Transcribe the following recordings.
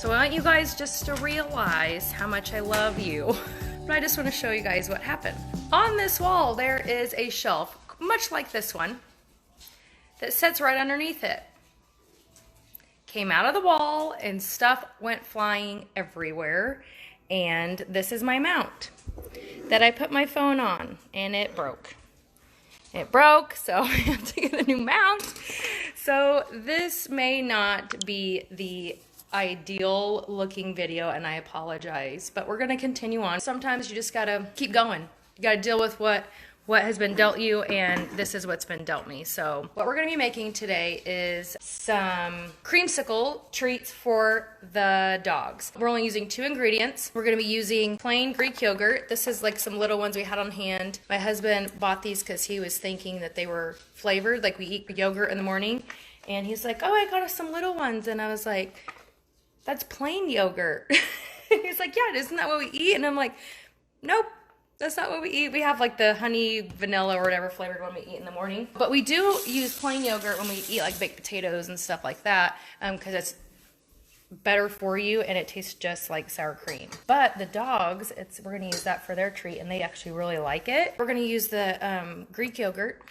So I want you guys just to realize how much I love you. But I just want to show you guys what happened. On this wall, there is a shelf, much like this one, that sits right underneath it. Came out of the wall and stuff went flying everywhere. And this is my mount that I put my phone on, and it broke. It broke, so I have to get a new mount. So this may not be the ideal looking video, and I apologize, but we're gonna continue on. Sometimes you just gotta keep going. You gotta deal with what has been dealt you, and this is what's been dealt me. So what we're gonna be making today is some creamsicle treats for the dogs. We're only using 2 ingredients. We're gonna be using plain Greek yogurt. This is like some little ones we had on hand. My husband bought these because he was thinking that they were flavored, like we eat yogurt in the morning. And he's like, oh, I got us some little ones. And I was like, that's plain yogurt. He's like, yeah, isn't that what we eat? And I'm like, nope. That's not what we eat. We have like the honey, vanilla, or whatever flavored one we eat in the morning. But we do use plain yogurt when we eat like baked potatoes and stuff like that, because it's better for you and it tastes just like sour cream. But the dogs, we're gonna use that for their treat, and they actually really like it. We're gonna use the Greek yogurt,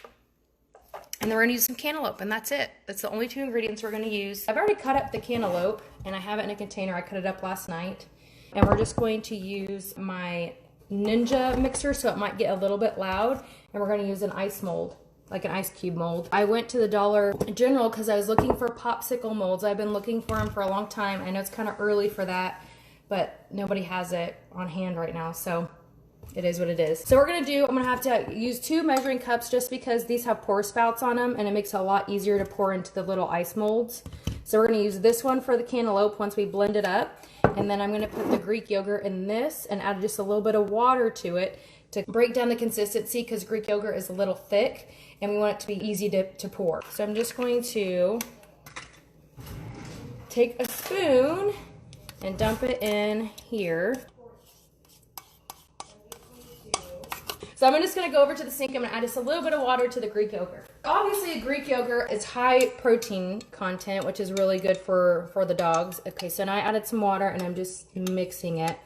and then we're gonna use some cantaloupe, and that's it. That's the only 2 ingredients we're gonna use. I've already cut up the cantaloupe, and I have it in a container. I cut it up last night, and we're just going to use my Ninja mixer, so it might get a little bit loud, and we're going to use an ice mold, like an ice cube mold. I went to the Dollar General because I was looking for popsicle molds. I've been looking for them for a long time. I know it's kind of early for that, but nobody has it on hand right now, so it is what it is. So I'm going to have to use 2 measuring cups just because these have pour spouts on them, and it makes it a lot easier to pour into the little ice molds. So we're going to use this one for the cantaloupe once we blend it up. And then I'm going to put the Greek yogurt in this and add just a little bit of water to it to break down the consistency, because Greek yogurt is a little thick and we want it to be easy to pour. So I'm just going to take a spoon and dump it in here. So I'm just going to go over to the sink. I'm going to add just a little bit of water to the Greek yogurt. Obviously, Greek yogurt is high protein content, which is really good for the dogs. Okay, so now I added some water, and I'm just mixing it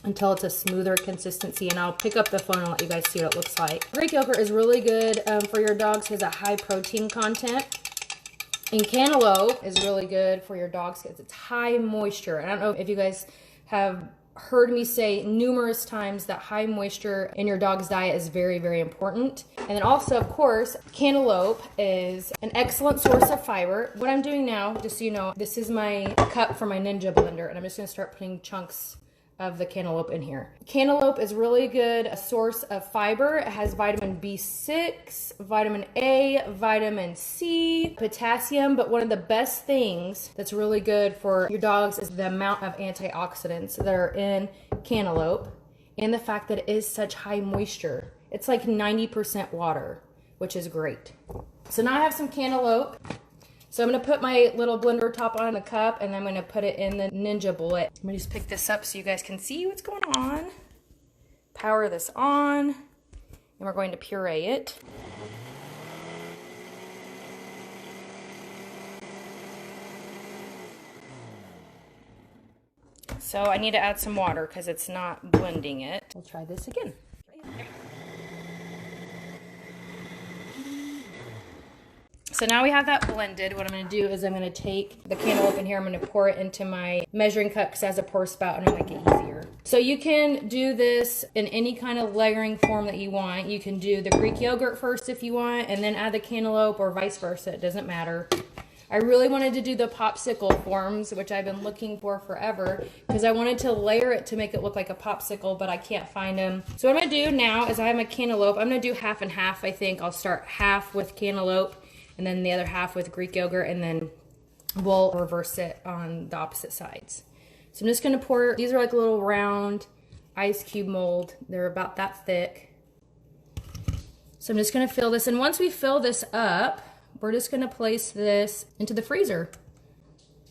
until it's a smoother consistency, and I'll pick up the phone and let you guys see what it looks like. Greek yogurt is really good for your dogs because it's a high protein content. And cantaloupe is really good for your dogs because it's high moisture. I don't know if you guys have heard me say numerous times that high moisture in your dog's diet is very, very important. And then also, of course, cantaloupe is an excellent source of fiber. What I'm doing now, just so you know, this is my cup for my Ninja blender, and I'm just gonna start putting chunks of the cantaloupe in here. Cantaloupe is really good, a source of fiber. It has vitamin B6, vitamin A, vitamin C, potassium, but one of the best things that's really good for your dogs is the amount of antioxidants that are in cantaloupe and the fact that it is such high moisture. It's like 90% water, which is great. So now I have some cantaloupe. So I'm going to put my little blender top on the cup, and I'm going to put it in the Ninja bullet. I'm going to just pick this up so you guys can see what's going on. Power this on, and we're going to puree it. So I need to add some water because it's not blending it. We'll try this again. So now we have that blended. What I'm going to do is I'm going to take the cantaloupe in here. I'm going to pour it into my measuring cup because it has a pour spout and it'll make it easier. So you can do this in any kind of layering form that you want. You can do the Greek yogurt first if you want, and then add the cantaloupe, or vice versa. It doesn't matter. I really wanted to do the popsicle forms, which I've been looking for forever, because I wanted to layer it to make it look like a popsicle, but I can't find them. So what I'm going to do now is I have my cantaloupe. I'm going to do half and half, I think. I'll start half with cantaloupe, and then the other half with Greek yogurt, and then we'll reverse it on the opposite sides. So I'm just gonna pour, these are like a little round ice cube mold. They're about that thick. So I'm just gonna fill this, and once we fill this up, we're just gonna place this into the freezer.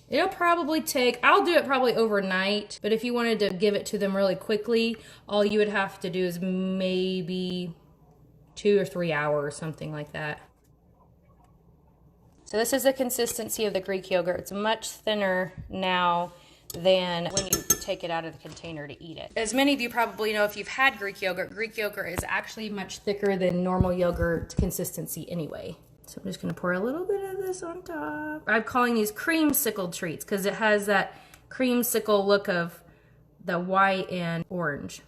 It'll probably take, I'll do it probably overnight, but if you wanted to give it to them really quickly, all you would have to do is maybe 2 or 3 hours, something like that. So this is the consistency of the Greek yogurt. It's much thinner now than when you take it out of the container to eat it. As many of you probably know, if you've had Greek yogurt is actually much thicker than normal yogurt consistency anyway. So I'm just gonna pour a little bit of this on top. I'm calling these creamsicle treats because it has that creamsicle look of the white and orange.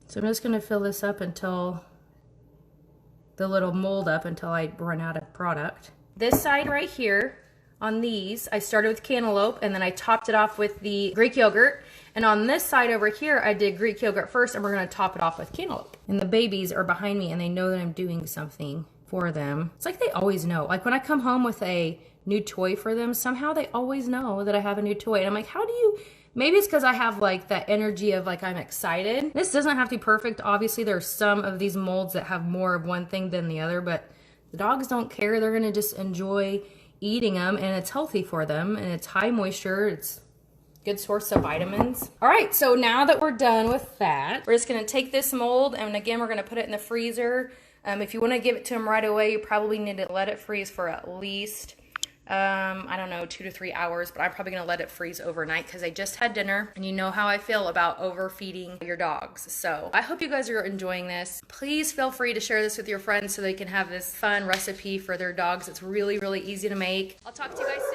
So I'm just gonna fill this up until the little mold up until I run out of product. This side right here, on these, I started with cantaloupe and then I topped it off with the Greek yogurt. And on this side over here, I did Greek yogurt first and we're gonna top it off with cantaloupe. And the babies are behind me and they know that I'm doing something for them. It's like they always know. Like when I come home with a new toy for them, somehow they always know that I have a new toy. And I'm like, how do you, maybe it's because I have like that energy of like I'm excited. This doesn't have to be perfect. Obviously there's some of these molds that have more of one thing than the other, but the dogs don't care. They're gonna just enjoy eating them, and it's healthy for them, and it's high moisture. It's a good source of vitamins. All right, so now that we're done with that, we're just gonna take this mold, and again, we're gonna put it in the freezer. If you wanna give it to them right away, you probably need to let it freeze for at least, I don't know, 2 to 3 hours, but I'm probably gonna let it freeze overnight because I just had dinner, and you know how I feel about overfeeding your dogs. So I hope you guys are enjoying this. Please feel free to share this with your friends so they can have this fun recipe for their dogs. It's really, really easy to make. I'll talk to you guys soon.